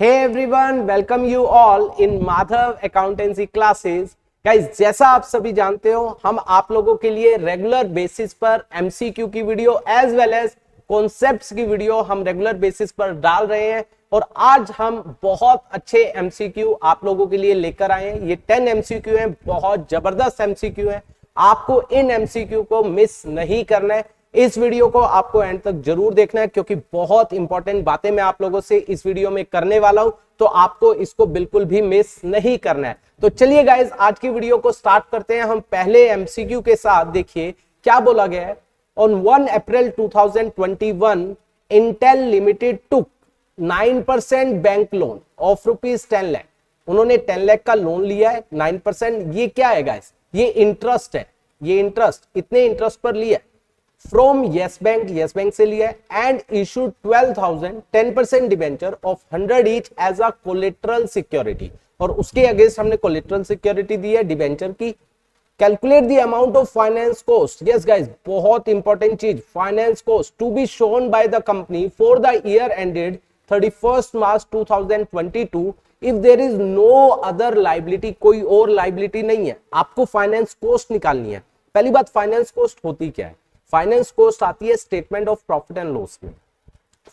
Hey everyone, welcome you all in Madhav Accountancy Classes. Guys, जैसा आप सभी जानते हो, हम आप लोगों के लिए रेगुलर बेसिस पर एमसीक्यू की video as well as concepts की वीडियो हम रेगुलर बेसिस पर डाल रहे हैं और आज हम बहुत अच्छे एमसीक्यू आप लोगों के लिए लेकर आए हैं। ये 10 एमसीक्यू हैं, बहुत जबरदस्त एमसीक्यू हैं। आपको इन एमसीक्यू को मिस नहीं करना है। इस वीडियो को आपको एंड तक जरूर देखना है क्योंकि बहुत इंपॉर्टेंट बातें मैं आप लोगों से इस वीडियो में करने वाला हूं, तो आपको इसको बिल्कुल भी मिस नहीं करना है। तो चलिए गाइस, आज की वीडियो को स्टार्ट करते हैं। हम पहले एमसीक्यू के साथ देखिए क्या बोला गया है। On 1 April 2021 Intel limited took 9% bank loan of ₹10 lakh. उन्होंने 10 लाख का लोन लिया है 9%। ये क्या है गाइस? ये इंटरेस्ट है। ये इंटरेस्ट इतने इंटरेस्ट पर लिया है फ्रॉम यस बैंक से लिया है and issue 12,000 10% debenture of 100 each as a collateral security. और उसके अगेंस्ट हमने कोलेटरल सिक्योरिटी दी है डिबेंचर की। Calculate the amount of finance cost. Yes guys, बहुत इंपॉर्टेंट चीज, finance cost to be shown by the company for the year ended 31 March 2022 if there is no other liability. कोई और liability नहीं है, आपको finance cost निकालनी है। पहली बात, फाइनेंस कॉस्ट होती क्या है? फाइनेंस कॉस्ट आती है statement of profit and loss में।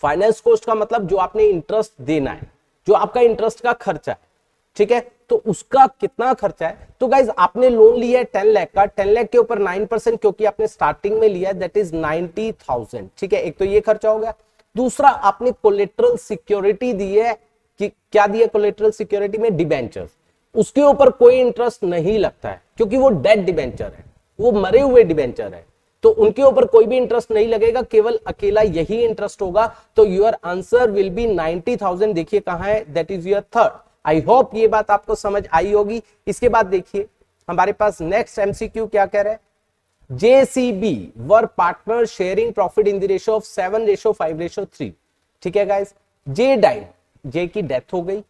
फाइनेंस कॉस्ट का मतलब जो आपने इंटरेस्ट देना है, जो आपका इंटरेस्ट का खर्चा है, ठीक है, तो उसका कितना खर्चा है। तो गाइज, आपने लोन लिया है 10 लाख का, 10 लाख के ऊपर 9% क्योंकि आपने स्टार्टिंग में लिया है, दैट इज 90,000। ठीक है, एक तो ये खर्चा हो गया। दूसरा, आपने कोलेटरल सिक्योरिटी दी है। कि क्या दिया कोलेटरल सिक्योरिटी में? डिबेंचर। उसके ऊपर कोई इंटरेस्ट नहीं लगता है क्योंकि वो डेड डिबेंचर है, वो मरे हुए डिबेंचर है, तो उनके ऊपर कोई भी इंटरेस्ट नहीं लगेगा, केवल अकेला यही इंटरेस्ट होगा। तो योर आंसर विल बी 90,000। देखिए कहां है, that is your third. I hope ये बात आपको समझ आई होगी। इसके बाद देखिए हमारे पास नेक्स्ट एमसीक्यू क्या कह रहा है। JCB were partner sharing profit in the ratio of 7:5:3। ठीक है गाइस, जे डाइड, जे की डेथ हो गई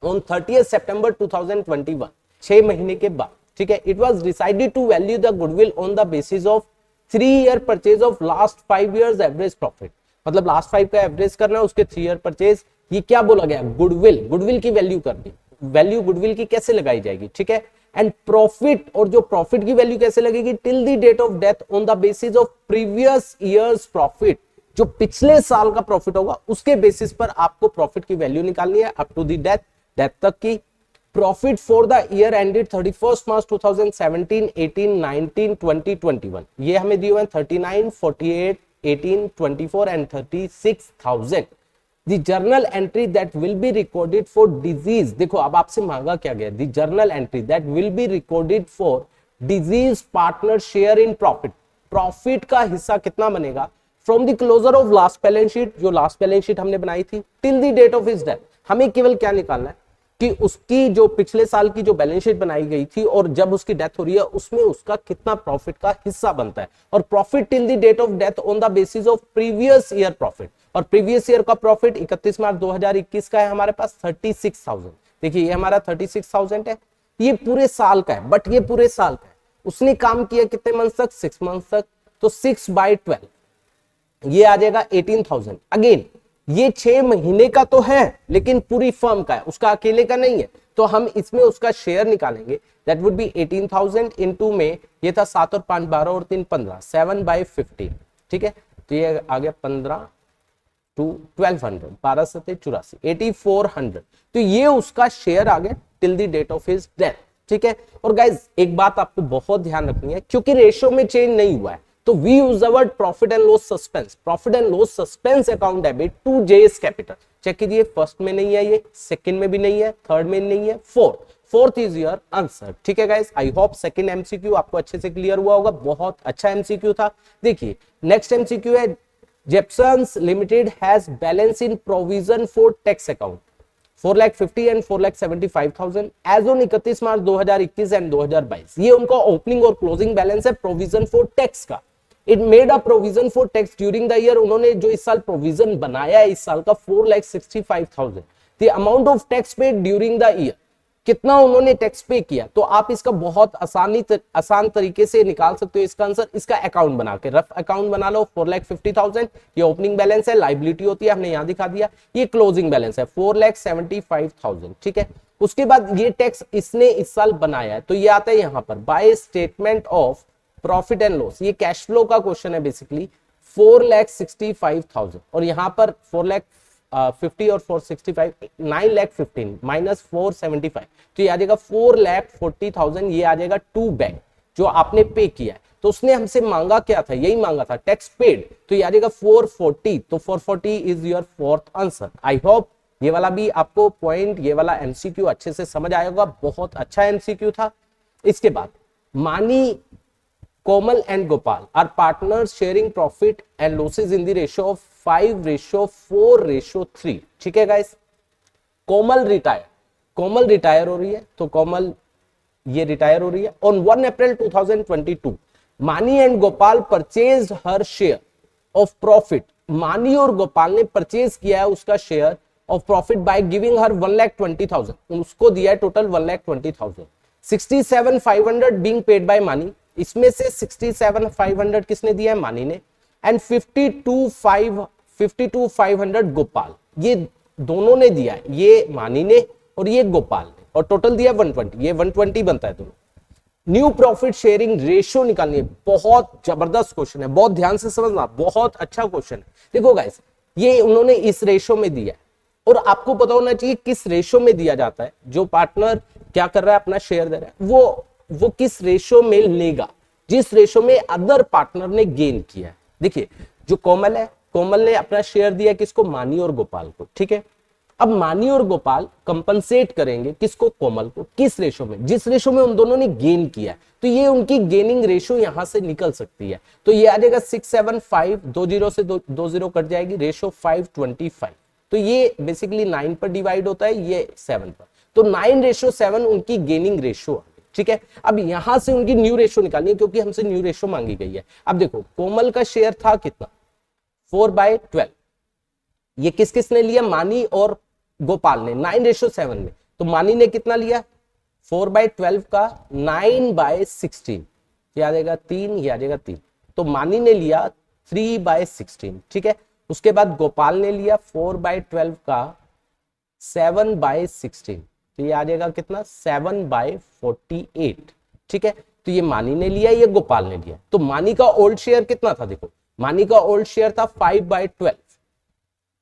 ऑन 30 सितंबर 2021, 6 महीने के बाद। ठीक है, it was decided to value the goodwill on the basis of 3-year purchase of last 5 years average profit. मतलब लास्ट 5 का एवरेज करना है, उसके 3 year परचेज। ये क्या बोला गया? गुडविल, गुडविल की वैल्यू करनी। वैल्यू गुडविल की कैसे लगाई जाएगी? ठीक है, एंड प्रॉफिट, और जो प्रॉफिट की वैल्यू कैसे लगेगी? Till the date of death on the basis of previous years profit. जो पिछले साल का प्रॉफिट होगा उसके बेसिस पर आपको प्रॉफिट की वैल्यू निकालनी है up to the death, death तक की। Profit for the year ended 31 March 2017, 18, 19, 20, 21। ये हमें दिए हुए हैं 39, 48, 18, 24 and 36,000। The journal entry that will be recorded for disease. देखो अब आपसे मांगा क्या गया? The journal entry that will be recorded for disease partner share in profit. Profit का हिस्सा कितना बनेगा from the closure of last balance sheet, जो लास्ट बैलेंस शीट हमने बनाई थी, till the date of his death. हमें केवल क्या निकालना है कि उसकी जो पिछले साल की जो बैलेंस शीट बनाई गई थी और जब उसकी डेथ हो रही है उसमें उसका कितना प्रॉफिट का हिस्सा बनता है। और profit till the date of death on the basis of previous year profit. और प्रीवियस ईयर का प्रॉफिट 31 मार्च 2021 का है हमारे पास 36,000। देखिए ये हमारा 36,000 है, ये पूरे साल का है, बट ये पूरे साल का है। उसने काम किया कितने मंथ तक? 6 मंथ तक। तो 6/12 ये आ जाएगा 18,000। अगेन ये 6 महीने का तो है लेकिन पूरी फर्म का है, उसका अकेले का नहीं है, तो हम इसमें उसका शेयर निकालेंगे। दैट वुड बी 18,000 इनटू में ये था 7 और 5 12 और 3 15, 7/15। ठीक है, तो ये आ गया 15 टू 1200, 12 7 84, 8400। तो ये उसका शेयर आ गया till the date of his death. ठीक है, और गाइज एक बात आपको बहुत ध्यान रखनी है, क्योंकि रेशियो में चेंज नहीं हुआ है तो we use the word profit and loss suspense. Profit and loss suspense account debit to JS capital. Check कीजिए, फर्स्ट में नहीं है, ये सेकंड में भी नहीं है, थर्ड में नहीं है, फोर्थ इज योर आंसर। ठीक है guys, I hope second MCQ आपको अच्छे से क्लियर हुआ होगा। बहुत अच्छा एमसीक्यू था। देखिए नेक्स्ट एमसीक्यू है, Jepsons limited has balance in provision for tax account 4,50,000 and 4,75,000 as on 31 March 2021 and 2022। ये उनका ओपनिंग और क्लोजिंग बैलेंस है प्रोविजन फॉर टैक्स का। It made a provision for tax during the year. उन्होंने जो इस साल प्रोविजन बनाया है इस साल का 4,65,000। The amount of tax paid during the year कितना उन्होंने टैक्स पे किया, तो आप इसका बहुत आसान तरीके से निकाल सकते हो इसका आंसर। इसका अकाउंट बना के रफ अकाउंट बना लो, 4,50,000 ये ओपनिंग बैलेंस है, लाइबिलिटी होती है, हमने यहां दिखा दिया। ये क्लोजिंग बैलेंस है 4,75,000, ठीक है। उसके बाद ये टैक्स इसने इस साल बनाया है, तो ये आता है यहां पर by statement of profit and loss, ये कैश फ्लो का क्वेश्चन है बेसिकली, 4,65,000 और यहां पर 4,50,000 और 465 9,15,000 माइनस 475, तो ये आ जाएगा 4,40,000, ये आ जाएगा टू बैक जो आपने पे किया है। तो उसने हमसे मांगा क्या था, यही मांगा था टैक्स पेड, तो ये आ जाएगा 440, तो 440 is your fourth answer. I hope ये वाला भी आपको पॉइंट, ये वाला एमसीक्यू अच्छे से समझ आया होगा, बहुत अच्छा एमसीक्यू था। इसके बाद मानी, Komal and Gopal are partners sharing profit and losses in the ratio of 5:4:3, ठीक है गाइस। कोमल रिटायर हो रही है, तो कोमल ये रिटायर हो रही है ऑन 1 अप्रैल 2022। मानी and Gopal purchase her share of profit, मानी और गोपाल ने परचेज किया है उसका share of profit by giving her 1,20,000, उसको दिया है टोटल 1,20,000। 67,500 बीइंग पेड बाय मानी, इसमें से 67,500 किसने दिया है, मानी ने, एंड 52,500 गोपाल, ये दोनों ने दिया है, ये मानी ने और ये गोपाल ने, और टोटल दिया 120, ये 120 बनता है दोनों। न्यू प्रॉफिट शेयरिंग रेशियो निकालनी है, बहुत जबरदस्त क्वेश्चन है, बहुत ध्यान से समझना, बहुत अच्छा क्वेश्चन है। देखो गाइस, ये उन्होंने इस रेशियो में दिया है, और आपको पता होना चाहिए किस रेशियो में दिया जाता है। जो पार्टनर क्या कर रहा है, अपना शेयर दे रहा है, वो किस रेशियो में लेगा, जिस रेशियो में अदर पार्टनर ने गेन किया है। देखिए जो कोमल है, कोमल ने अपना शेयर दिया किसको, मानी और गोपाल को, ठीक है। अब मानी और गोपाल कंपनसेट करेंगे किसको, कोमल को, किस रेशियो में, जिस रेशियो में उन दोनों ने गेन किया है, तो ये उनकी गेनिंग रेशियो यहां से निकल सकती है। तो ये आ जाएगा 675, 20 से 20 कट जाएगी, रेशियो 525, तो ये बेसिकली 9 पर डिवाइड होता है, ये 7 पर, तो 9:7 उनकी गेनिंग रेशियो, ठीक है। अब यहां से उनकी न्यू रेशियो निकालनी है, क्योंकि हमसे न्यू रेशियो मांगी गई है। अब देखो कोमल का शेयर था कितना, 4/12, ये किस किसने लिया, मानी और गोपाल ने, 9:7 में, तो मानी ने कितना लिया, 4/12 का 9/16, ये आ जाएगा 3, ये आ जाएगा 3, तो मानी ने लिया 3/16, ठीक है। उसके बाद गोपाल ने लिया 4/12 का 7/16, तो ये आ जाएगा कितना, 7/48, ठीक है। तो ये मानी ने लिया, ये गोपाल ने लिया, तो मानी का ओल्ड शेयर कितना था, देखो मानी का ओल्ड शेयर था 5/12,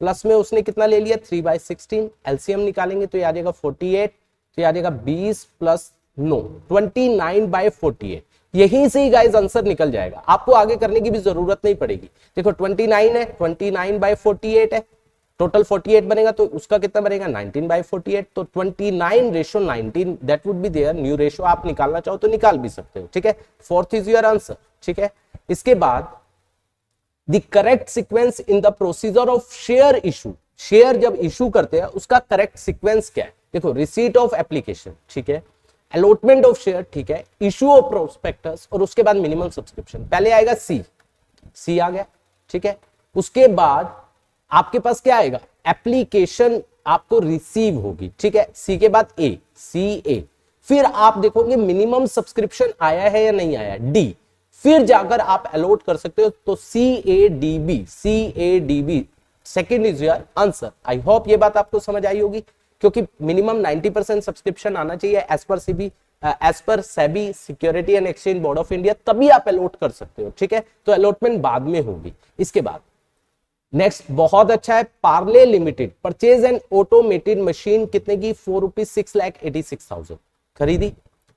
प्लस में उसने कितना ले लिया, 3/16, एलसीएम निकालेंगे तो ये आ जाएगा 48, तो ये आ जाएगा 20 प्लस 9, 29/48। यहीं से ही गाइस आंसर निकल जाएगा, आपको आगे करने की भी जरूरत नहीं पड़ेगी। देखो 29 है, 29/48 है, टोटल 48 बनेगा, तो उसका कितना बनेगा, 19/48, तो 29:19, that would be their new ratio. आप निकालना चाहो तो निकाल भी सकते हो, ठीक है। फोर्थ इज योर आंसर, ठीक है। इसके बाद the correct sequence in the procedure of share issue, share जब इशू करते हैं उसका करेक्ट सीक्वेंस क्या है, देखो रिसीट ऑफ एप्लीकेशन, ठीक है, अलॉटमेंट ऑफ शेयर, ठीक है, इशू ऑफ प्रोस्पेक्टस, और उसके बाद मिनिमम सब्सक्रिप्शन। पहले आएगा सी आ गया, ठीक है। उसके बाद आपके पास क्या आएगा, एप्लीकेशन आपको रिसीव होगी, ठीक है। सी के बाद ए, फिर आप देखोगे मिनिमम सब्सक्रिप्शन आया है या नहीं आया, डी, फिर जाकर आप अलॉट कर सकते हो, तो CADB, second is your answer. I hope ये बात आपको समझ आई होगी, क्योंकि मिनिमम 90% सब्सक्रिप्शन आना चाहिए as per SEBI security and exchange board of India, तभी आप अलॉट कर सकते हो, ठीक है। तो अलॉटमेंट बाद में होगी। इसके बाद नेक्स्ट बहुत अच्छा है, Parle limited purchase and automated machine, कितने की, 4 रुपीज 6,86,000 खरीदी,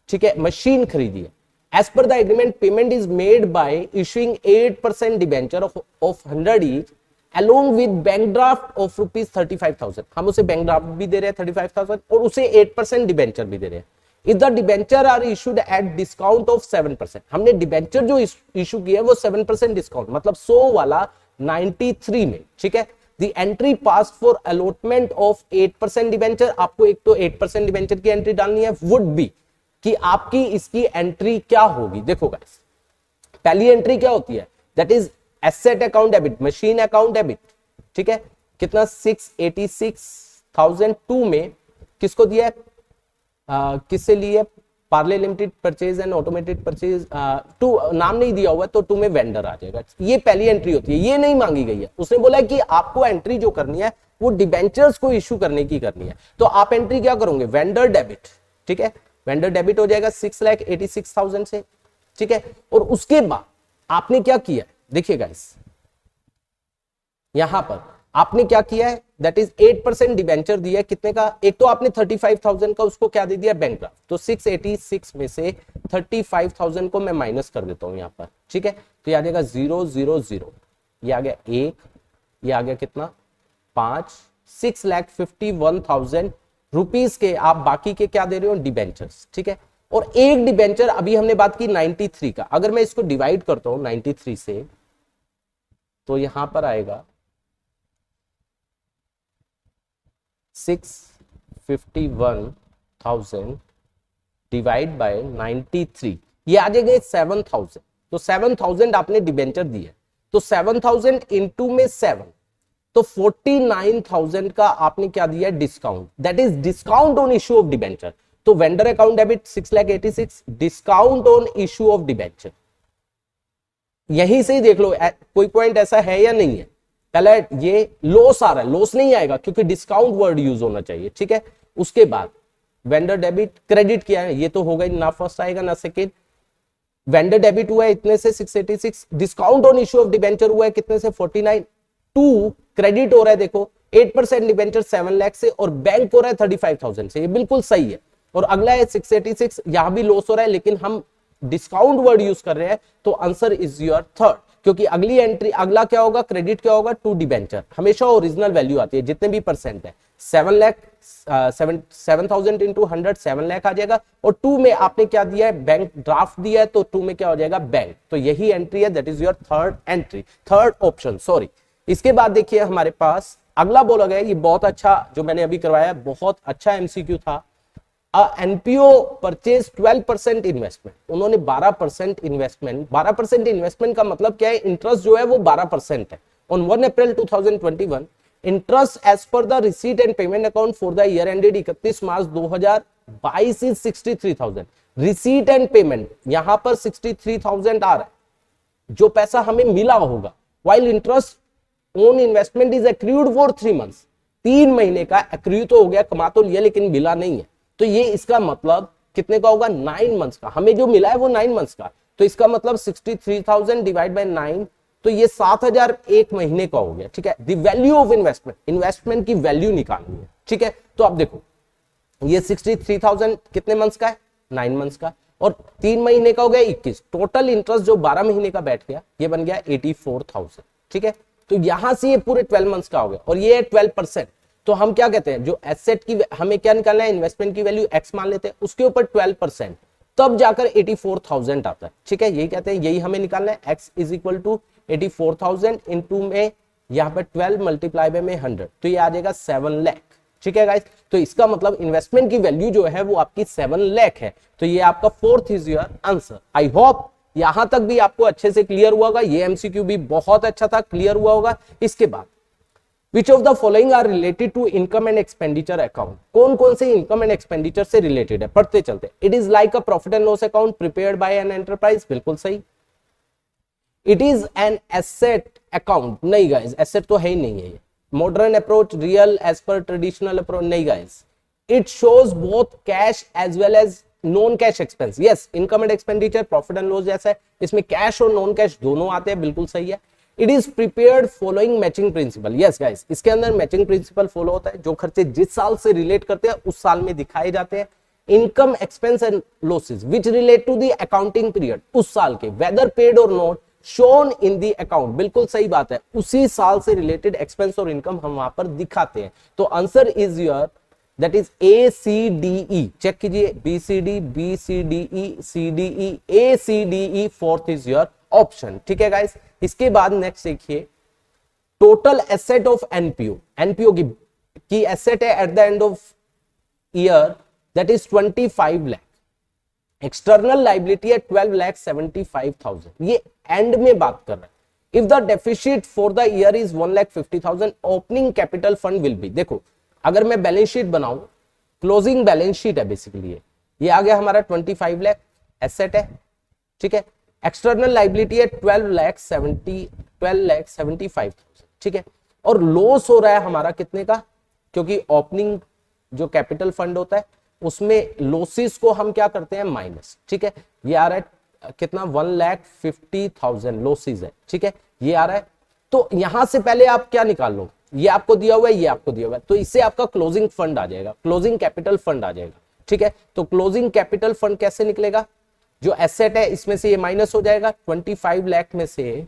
ठीक है, मशीन खरीदी है। As per the agreement payment is made by issuing 8% debenture of 100 each along with bank draft of rupees 35,000, हम उसे बैंक ड्राफ्ट भी दे रहे हैं 35,000 और उसे 8% डिबेंचर भी दे रहे हैं। If the debenture are issued at discount of 7%, हमने डिबेंचर जो इशू किया है वो 7% डिस्काउंट, मतलब 100 वाला 93 में, ठीक है। The entry pass for allotment of 8% debenture, आपको एक तो 8% डिबेंचर की एंट्री डालनी है, वुड बी कि आपकी इसकी एंट्री क्या होगी। देखो गाइस, पहली एंट्री क्या होती है, that is asset account debit, machine account debit, ठीक है, कितना 686,002 में किसको दिया है, किससे ली है, Parle limited purchase and automated purchase, two नाम नहीं दिया हुआ है तो टू में वेंडर आ जाएगा। ये पहली एंट्री होती है, ये नहीं मांगी गई है। उसने बोला कि आपको एंट्री जो करनी है वो डिबेंचर्स को इश्यू करने की करनी है, तो आप एंट्री क्या करोगे, वेंडर डेबिट, ठीक है, वेंडर डेबिट हो जाएगा 6,86,000 से, ठीक है। और उसके बाद आपने क्या किया, देखिए गाइस यहां पर आपने क्या किया है, दैट इज 8% डिबेंचर दिया है, कितने का, एक तो आपने 35,000 का उसको क्या दे दिया, बैंक ड्राफ्ट, तो 686 में से 35,000 को मैं माइनस कर देता हूं यहां पर, ठीक है। तो ये आ जाएगा 000, ये आ गया 1, ये आ गया कितना 5, 6,51,000 रुपीज के आप बाकी के क्या दे रहे हो, डिबेंचर्स, ठीक है। और एक डिबेंचर अभी हमने बात की 93 का, अगर मैं इसको डिवाइड करता हूं 93 से, तो यहां पर आएगा 651,000 डिवाइड बाय 93, ये आ जाएगा 7,000, तो 7,000 आपने डिबेंचर दिया, तो 7,000 इंटू में 7, तो 49,000 का आपने क्या दिया discount, that is discount on issue of debenture. तो vendor account debit 6,86,000, discount on issue of debenture, यहीं से ही देख लो कोई पॉइंट ऐसा है या नहीं है। पहले ये लॉस आ रहा है, लॉस नहीं आएगा क्योंकि डिस्काउंट वर्ड यूज होना चाहिए, ठीक है। उसके बाद वेंडर डेबिट क्रेडिट किया है, ये तो होगा ना फर्स्ट आएगा ना सेकेंड, वेंडर डेबिट हुआ है इतने से 686, discount on issue of debenture हुआ है कितने से 49, टू क्रेडिट हो रहा है देखो 8% डिबेंचर 7 लाख से, और बैंक हो रहा है 35,000 से, ये बिल्कुल सही है। और अगला है 686, यहां भी लॉस हो रहा है लेकिन हम डिस्काउंट वर्ड यूज कर रहे हैं, तो आंसर इज योर थर्ड, क्योंकि अगली एंट्री अगला क्या होगा, क्रेडिट क्या होगा, टू डिबेंचर, हमेशा ओरिजिनल वैल्यू आती है जितने भी परसेंट है, 7 लाख 7,000 इंटू 100 7 लाख आ जाएगा, और टू में आपने क्या दिया है, बैंक ड्राफ्ट दिया है, तो टू में क्या हो जाएगा, बैंक, तो यही एंट्री है, that is your third entry, third option, sorry. इसके बाद देखिए हमारे पास अगला बोला गया, ये बहुत अच्छा जो मैंने अभी करवाया, बहुत अच्छा एमसीक्यू था, एनपीओ परचेज 12% इन्वेस्टमेंट, उन्होंने 12% इन्वेस्टमेंट, 12% इन्वेस्टमेंट का मतलब क्या है, इंटरेस्ट जो है वो 12% है। On 1 April 2021 interest as per the receipt and payment account for the year ended 31 March 2022 is 63,000, receipt and payment यहां पर 63,000 आ रहा है, जो पैसा हमें मिला होगा, while interest on investment is accrued for 3 months, 3 महीने का एक्रू तो हो गया, कमा तो लिया लेकिन मिला नहीं है, तो ये इसका मतलब कितने का होगा, 9 मंथ्स का, हमें जो मिला है वो 9 मंथ्स का, तो इसका मतलब 63,000 डिवाइड बाय 9, तो ये 7,000 एक महीने का हो गया, ठीक है। The value of investment, investment की वैल्यू निकालनी है, ठीक है। तो आप देखो ये 63,000 कितने मंथ्स का है, 9 मंथ्स का, और 3 महीने का हो गया 21, टोटल इंटरेस्ट जो 12 महीने का बैठ गया ये बन गया 84,000, ठीक है। तो यहां से ये पूरे 12 मंथ्स का हो गया, और ये है 12%, तो हम क्या कहते हैं, जो एसेट की हमें क्या निकालना है, इन्वेस्टमेंट की वैल्यू x मान लेते हैं, उसके ऊपर 12%, तब जाकर 84,000 आता है, ठीक है। यही कहते हैं, यही हमें निकालना है, x is equal to 84,000 into में यहाँ पर 12 मल्टीप्लाई बाय में 100, तो ये आ जाएगा 7 लाख, ठीक है गाइस। तो इसका मतलब इन्वेस्टमेंट की वैल्यू जो है वो आपकी 7 लाख है, तो ये आपका fourth is your answer. I hope यहां तक भी आपको अच्छे से क्लियर हुआ होगा, ये एमसीक्यू भी बहुत अच्छा था, क्लियर हुआ होगा। इसके बाद Which of the following are related to income and expenditure account? कौन कौन से इनकम एंड एक्सपेंडिचर से रिलेटेड है, पढ़ते चलते। It is like a profit and loss account prepared by an enterprise, बिल्कुल सही। It is an asset account, नहीं गाइस, एसेट तो है ही नहीं है ये। Modern approach, real as per traditional approach, नहीं guys. It shows both cash as well as non cash expense, yes. Income and expenditure profit and loss जैसा है, इसमें कैश और नॉन कैश दोनों आते हैं, बिल्कुल सही है। It is prepared following matching principal, yes guys, इसके अंदर मैचिंग प्रिंसिपल फॉलो होता है, जो खर्चे जिस साल से रिलेट करते हैं उस साल में दिखाए जाते हैं। Income expense and losses which relate to the accounting period, उस साल के, वेदर पेड और not shown in the account, बिल्कुल सही बात है, उसी साल से रिलेटेड एक्सपेंस और इनकम हम वहां पर दिखाते हैं। तो answer is your that is ACDE, check कीजिए, BCD, BCDE, CDE, ACDE, fourth is your option, ठीक है गाइस। इसके बाद नेक्स्ट देखिए, total asset of NPO, NPO की एसेट है at the end of year that is 25 lakh, external liability है 12,75,000, ये एंड में बात कर रहा है। If the deficit for the year is 1,50,000, opening capital fund will be, देखो अगर मैं बैलेंस शीट बनाऊं क्लोजिंग बैलेंस शीट है बेसिकली। ये आ गया हमारा 25 लाख एसेट है, ठीक है। एक्सटर्नल लाइबिलिटी है 12,75,000, ठीक है। और लॉस हो रहा है हमारा कितने का, क्योंकि ओपनिंग जो कैपिटल फंड होता है उसमें लॉसेस को हम क्या करते हैं माइनस, ठीक है। ये आ रहा है कितना 1,50,000 लॉसेस है, ठीक है, ये आ रहा है। तो यहां से पहले आप क्या निकाल लो, ये आपको दिया हुआ है, ये आपको दिया हुआ है, तो इससे आपका क्लोजिंग फंड आ जाएगा, क्लोजिंग कैपिटल फंड आ जाएगा, ठीक है। तो क्लोजिंग कैपिटल फंड कैसे निकलेगा, जो एसेट है इसमें से ये माइनस हो जाएगा, 25 लाख में से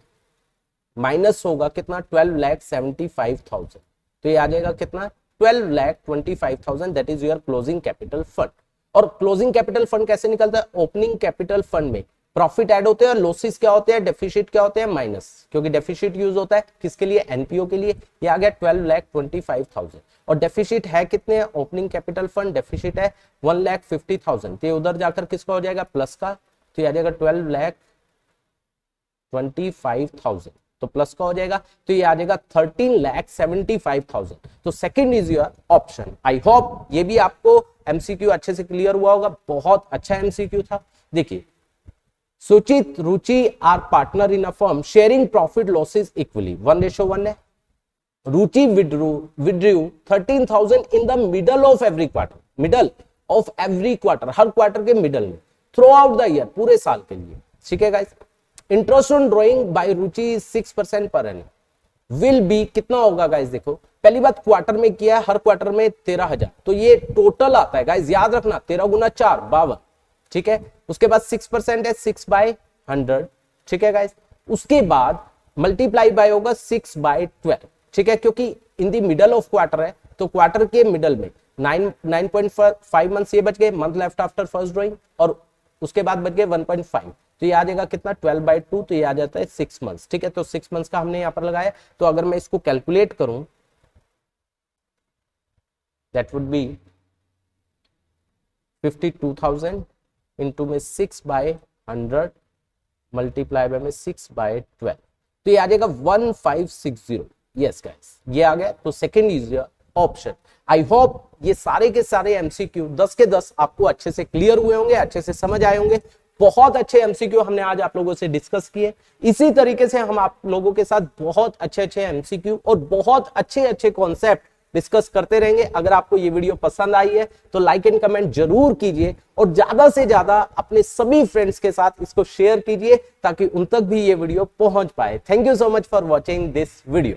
माइनस होगा कितना 12,75,000, तो ये आ जाएगा कितना 12,25,000, that is your closing capital fund. और क्लोजिंग कैपिटल फंड कैसे निकलता है, ओपनिंग कैपिटल फंड में प्रॉफिट ऐड होते हैं और लॉसेस क्या होते हैं, डेफिसिट क्या होते हैं माइनस, क्योंकि डेफिसिट यूज होता है किसके लिए, एनपीओ के लिए। ये आ गया 12,25,000 और डेफिसिट है कितने, ओपनिंग कैपिटल फंड डेफिसिट है 1,50,000, तो उधर जाकर किसका हो जाएगा प्लस का, तो ये आ जाएगा 12,25,000, तो प्लस का हो जाएगा, तो ये आ जाएगा 13,75,000। तो second is your option. I hope ये भी आपको एमसीक्यू अच्छे से क्लियर हुआ होगा, बहुत अच्छा एमसीक्यू था। देखिए, Suchit Ruchi are partner in a firm sharing profit losses equally, 1:1 है। Ruchi withdrew 13,000 in the middle of every quarter, middle of every quarter, हर क्वार्टर के मिडल में, थ्रू आउट द ईयर, पूरे साल के लिए, ठीक है guys. Interest on drawing by Ruchi 6% per annum will be कितना होगा गाइस, देखो पहली बात क्वार्टर में किया है, हर क्वार्टर में 13,000, तो ये टोटल आता है गाइस, याद रखना 13 गुना 4 52, ठीक है। उसके बाद 6% है 6/100, ठीक है गाइस। उसके बाद मल्टीप्लाई बाय होगा 6/12, ठीक है, क्योंकि इन दी मिडल ऑफ क्वार्टर है, तो क्वार्टर के मिडल में 9.5 मंथ्स ये बच गए, month left after first drawing, और उसके बाद बच गए 1.5, तो ये आ जाएगा कितना 12/2, तो ये आ जाता है 6 मंथ्स, ठीक है। तो 6 मंथ्स का हमने यहां पर लगाया, तो अगर मैं इसको कैलकुलेट करूं दैट वुड बी 52,000 इंटू में 6/100 मल्टीप्लाई बाय में 6/12, तो ये आ जाएगा 1560। यस गाइस, ये आ गया, तो second is your option. I hope ये सारे के सारे एमसीक्यू 10 के 10 आपको अच्छे से क्लियर हुए होंगे, अच्छे से समझ आए होंगे। बहुत अच्छे एमसीक्यू हमने आज आप लोगों से डिस्कस किए। इसी तरीके से हम आप लोगों के साथ बहुत अच्छे एमसीक्यू और बहुत अच्छे कॉन्सेप्ट डिस्कस करते रहेंगे। अगर आपको ये वीडियो पसंद आई है तो लाइक एंड कमेंट जरूर कीजिए और ज्यादा से ज्यादा अपने सभी फ्रेंड्स के साथ इसको शेयर कीजिए ताकि उन तक भी ये वीडियो पहुंच पाए। Thank you so much for watching this video.